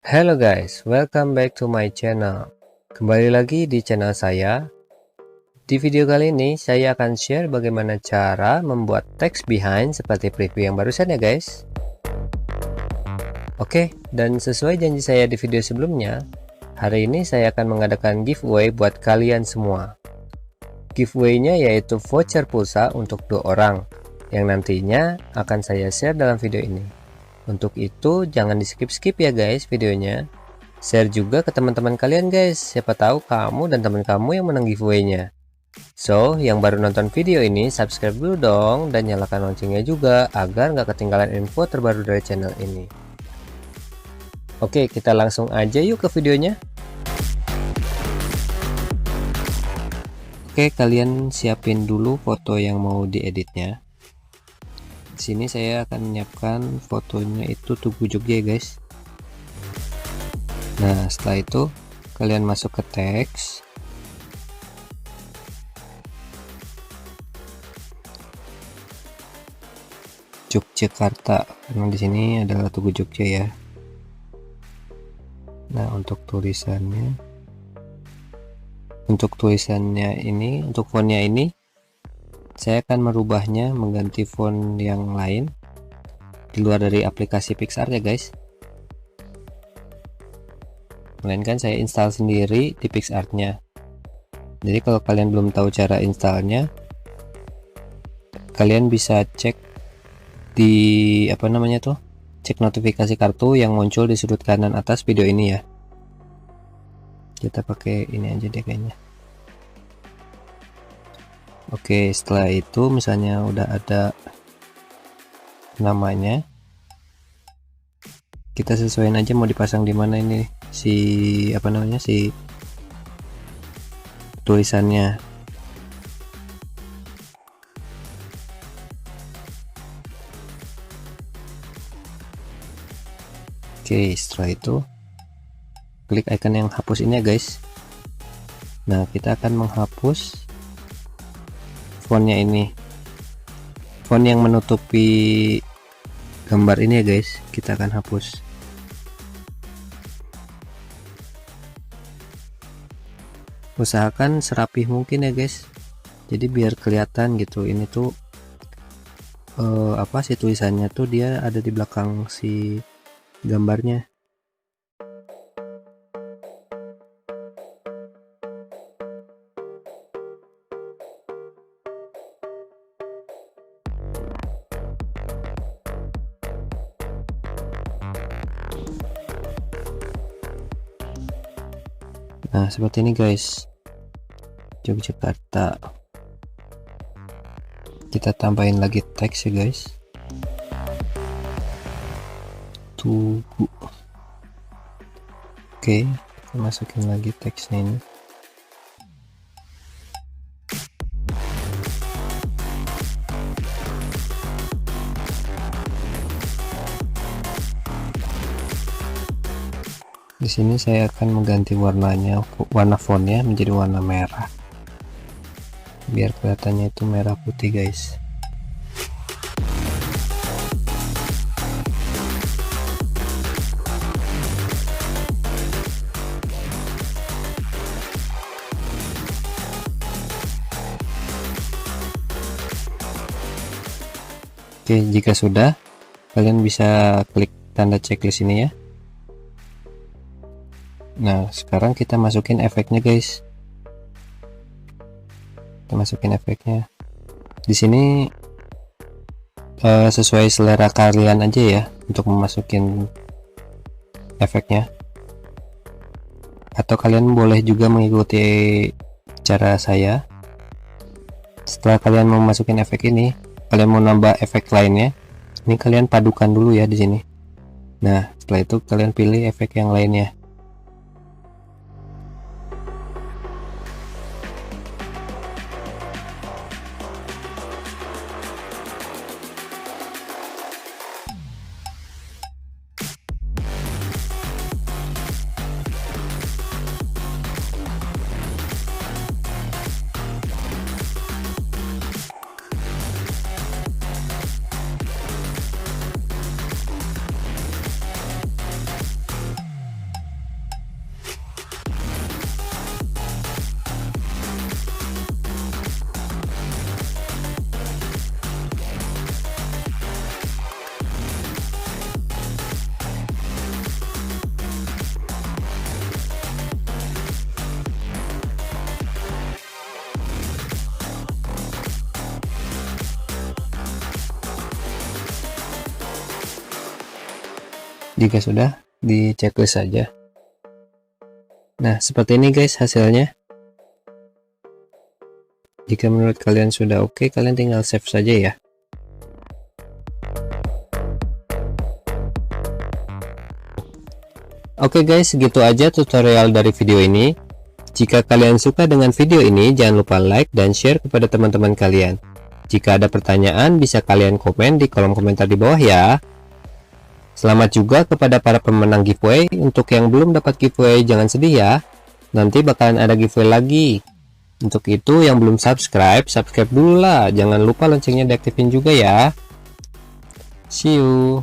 Hello guys, welcome back to my channel. Kembali lagi di channel saya. Di video kali ini saya akan share bagaimana cara membuat text behind seperti preview yang barusan ya guys. Oke, dan sesuai janji saya di video sebelumnya, hari ini saya akan mengadakan giveaway buat kalian semua. Giveaway-nya yaitu voucher pulsa untuk 2 orang yang nantinya akan saya share dalam video ini. Untuk itu jangan di skip-skip ya guys videonya. Share juga ke teman-teman kalian guys, siapa tahu kamu dan teman kamu yang menang giveaway-nya. So, yang baru nonton video ini subscribe dulu dong dan nyalakan loncengnya juga agar nggak ketinggalan info terbaru dari channel ini. Oke, kita langsung aja yuk ke videonya. Oke, kalian siapin dulu foto yang mau dieditnya. Di sini saya akan menyiapkan fotonya itu Tugu Jogja ya guys. Nah, setelah itu kalian masuk ke teks. Yogyakarta, karena di sini adalah Tugu Jogja ya. Nah, untuk tulisannya ini, untuk fontnya ini saya akan merubahnya mengganti font yang lain di luar dari aplikasi PicsArt ya guys. Melainkan saya install sendiri di PicsArt-nya. Jadi kalau kalian belum tahu cara installnya, kalian bisa cek di cek notifikasi kartu yang muncul di sudut kanan atas video ini ya. Kita pakai ini aja deh kayaknya. Oke, setelah itu misalnya udah ada namanya, kita sesuaiin aja mau dipasang di mana ini si tulisannya. Oke, setelah itu klik icon yang hapus ini ya guys. Nah, kita akan menghapus fontnya ini, font yang menutupi gambar ini ya guys, kita akan hapus. Usahakan serapih mungkin ya guys, jadi biar kelihatan gitu ini tuh si tulisannya tuh dia ada di belakang si gambarnya. Nah, seperti ini guys, Yogyakarta. Kita tambahin lagi teks ya guys, Tugu. Oke, kita masukin lagi teksnya ini. Di sini saya akan mengganti warna fontnya menjadi warna merah, biar kelihatannya itu merah putih guys. Oke, jika sudah, kalian bisa klik tanda checklist ini ya. Nah, sekarang kita masukin efeknya guys. Kita masukin efeknya. Di sini sesuai selera kalian aja ya untuk memasukin efeknya. Atau kalian boleh juga mengikuti cara saya. Setelah kalian mau masukin efek ini, kalian mau nambah efek lainnya, ini kalian padukan dulu ya di sini. Nah, setelah itu kalian pilih efek yang lainnya. Jika sudah, di checklist saja. Nah, seperti ini guys hasilnya. Jika menurut kalian sudah oke, kalian tinggal save saja ya. Oke guys, segitu aja tutorial dari video ini. Jika kalian suka dengan video ini, jangan lupa like dan share kepada teman-teman kalian. Jika ada pertanyaan, bisa kalian komen di kolom komentar di bawah ya. Selamat juga kepada para pemenang giveaway. Untuk yang belum dapat giveaway, jangan sedih ya. Nanti bakalan ada giveaway lagi. Untuk itu yang belum subscribe dulu lah. Jangan lupa loncengnya diaktifin juga ya. See you.